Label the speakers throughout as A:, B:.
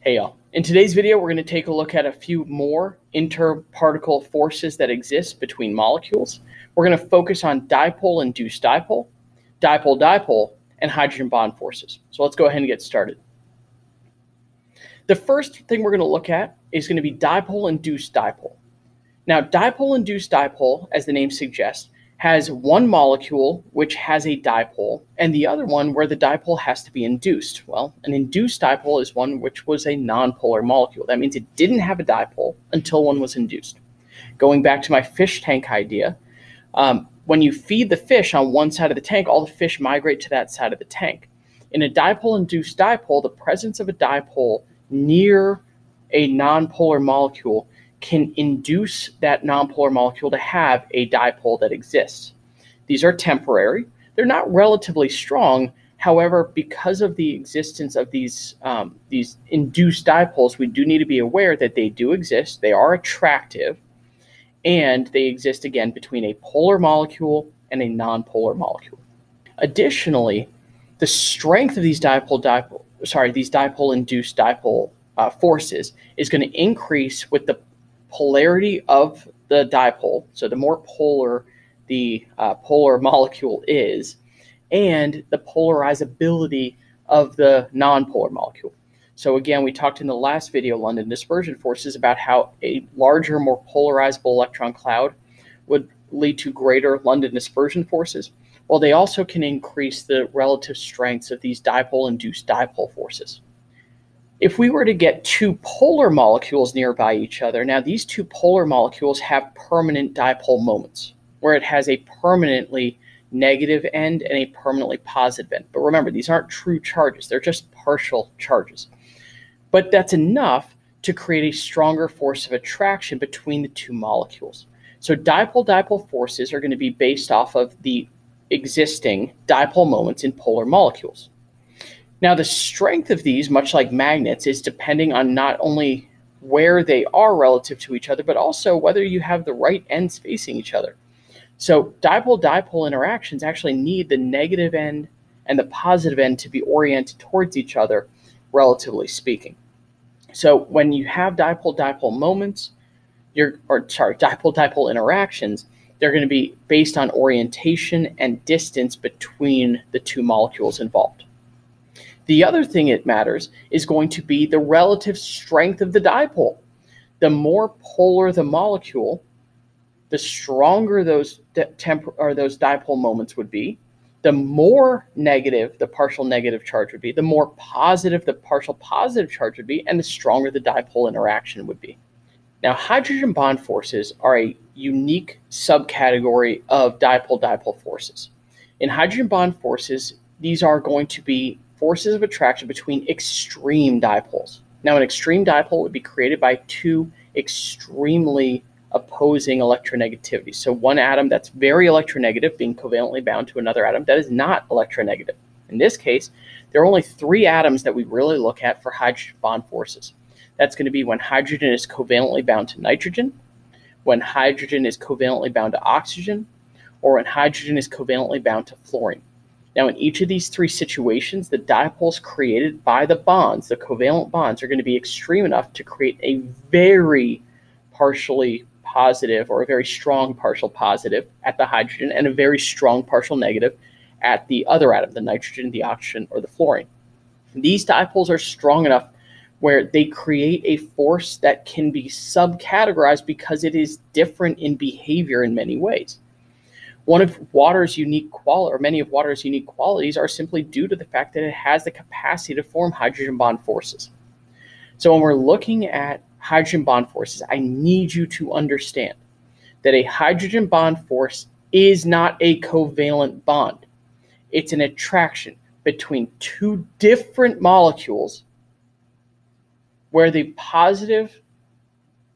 A: Hey y'all, in today's video we're going to take a look at a few more interparticle forces that exist between molecules. We're going to focus on dipole-induced dipole, dipole-dipole, and hydrogen bond forces. So let's go ahead and get started. The first thing we're going to look at is going to be dipole-induced dipole. Now, dipole-induced dipole, as the name suggests, has one molecule which has a dipole and the other one where the dipole has to be induced. Well, an induced dipole is one which was a nonpolar molecule. That means it didn't have a dipole until one was induced. Going back to my fish tank idea, when you feed the fish on one side of the tank, all the fish migrate to that side of the tank. In a dipole-induced dipole, the presence of a dipole near a nonpolar molecule can induce that nonpolar molecule to have a dipole that exists. These are temporary. They're not relatively strong. However, because of the existence of these induced dipoles, we do need to be aware that they do exist. They are attractive, and they exist again between a polar molecule and a nonpolar molecule. Additionally, the strength of these dipole-induced dipole forces is going to increase with the polarity of the dipole. So the more polar the polar molecule is, and the polarizability of the nonpolar molecule. So again, we talked in the last video, London dispersion forces, about how a larger, more polarizable electron cloud would lead to greater London dispersion forces. Well, they also can increase the relative strengths of these dipole-induced dipole forces. If we were to get two polar molecules nearby each other, now these two polar molecules have permanent dipole moments, where it has a permanently negative end and a permanently positive end. But remember, these aren't true charges. They're just partial charges. But that's enough to create a stronger force of attraction between the two molecules. So dipole-dipole forces are going to be based off of the existing dipole moments in polar molecules. Now, the strength of these, much like magnets, is depending on not only where they are relative to each other, but also whether you have the right ends facing each other. So dipole-dipole interactions actually need the negative end and the positive end to be oriented towards each other, relatively speaking. So when you have dipole-dipole moments, dipole-dipole interactions, they're going to be based on orientation and distance between the two molecules involved. The other thing that matters is going to be the relative strength of the dipole. The more polar the molecule, the stronger those dipole moments would be, the more negative the partial negative charge would be, the more positive the partial positive charge would be, and the stronger the dipole interaction would be. Now, hydrogen bond forces are a unique subcategory of dipole-dipole forces. In hydrogen bond forces, these are going to be forces of attraction between extreme dipoles. Now, an extreme dipole would be created by two extremely opposing electronegativities. So one atom that's very electronegative being covalently bound to another atom that is not electronegative. In this case, there are only three atoms that we really look at for hydrogen bond forces. That's going to be when hydrogen is covalently bound to nitrogen, when hydrogen is covalently bound to oxygen, or when hydrogen is covalently bound to fluorine. Now, in each of these three situations, the dipoles created by the bonds, the covalent bonds, are going to be extreme enough to create a very partially positive or a very strong partial positive at the hydrogen and a very strong partial negative at the other atom, the nitrogen, the oxygen, or the fluorine. These dipoles are strong enough where they create a force that can be subcategorized because it is different in behavior in many ways. Many of water's unique qualities are simply due to the fact that it has the capacity to form hydrogen bond forces. So when we're looking at hydrogen bond forces, I need you to understand that a hydrogen bond force is not a covalent bond. It's an attraction between two different molecules where the positive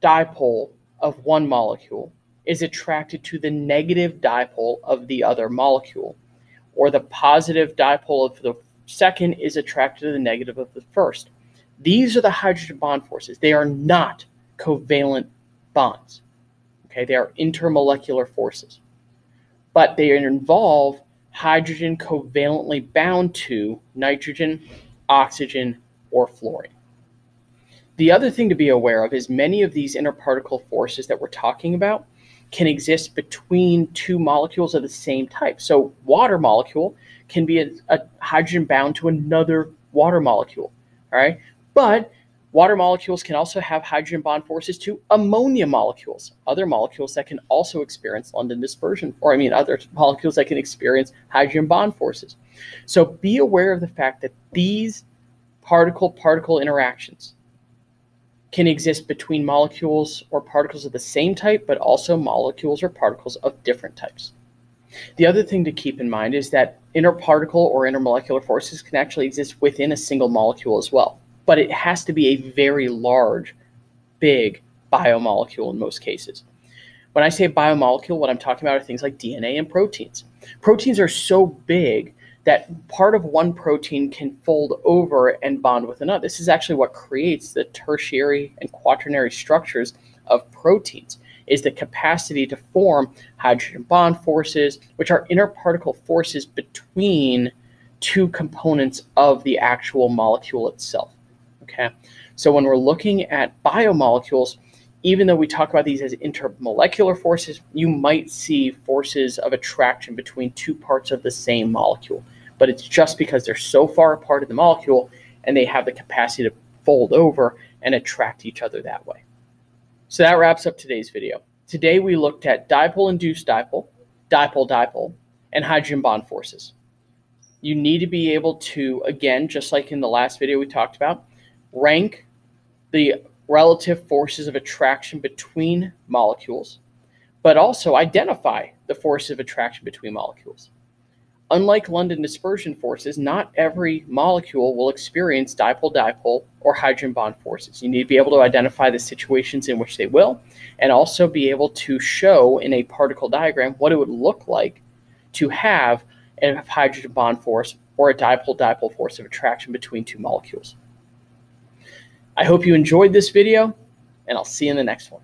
A: dipole of one molecule is attracted to the negative dipole of the other molecule, or the positive dipole of the second is attracted to the negative of the first. These are the hydrogen bond forces. They are not covalent bonds. Okay, they are intermolecular forces, but they involve hydrogen covalently bound to nitrogen, oxygen, or fluorine. The other thing to be aware of is many of these interparticle forces that we're talking about can exist between two molecules of the same type. So water molecule can be a hydrogen bound to another water molecule, all right? But water molecules can also have hydrogen bond forces to ammonia molecules, other molecules that can also experience London dispersion, other molecules that can experience hydrogen bond forces. So be aware of the fact that these particle-particle interactions can exist between molecules or particles of the same type, but also molecules or particles of different types. The other thing to keep in mind is that interparticle or intermolecular forces can actually exist within a single molecule as well, but it has to be a very large, big biomolecule in most cases. When I say biomolecule, what I'm talking about are things like DNA and proteins. Proteins are so big that part of one protein can fold over and bond with another. This is actually what creates the tertiary and quaternary structures of proteins, is the capacity to form hydrogen bond forces, which are interparticle forces between two components of the actual molecule itself. Okay, so when we're looking at biomolecules, even though we talk about these as intermolecular forces, you might see forces of attraction between two parts of the same molecule. But it's just because they're so far apart in the molecule and they have the capacity to fold over and attract each other that way. So that wraps up today's video. Today we looked at dipole-induced dipole, dipole-dipole, and hydrogen bond forces. You need to be able to, again, just like in the last video we talked about, rank the relative forces of attraction between molecules, but also identify the forces of attraction between molecules. Unlike London dispersion forces, not every molecule will experience dipole-dipole or hydrogen bond forces. You need to be able to identify the situations in which they will, and also be able to show in a particle diagram what it would look like to have a hydrogen bond force or a dipole-dipole force of attraction between two molecules. I hope you enjoyed this video, and I'll see you in the next one.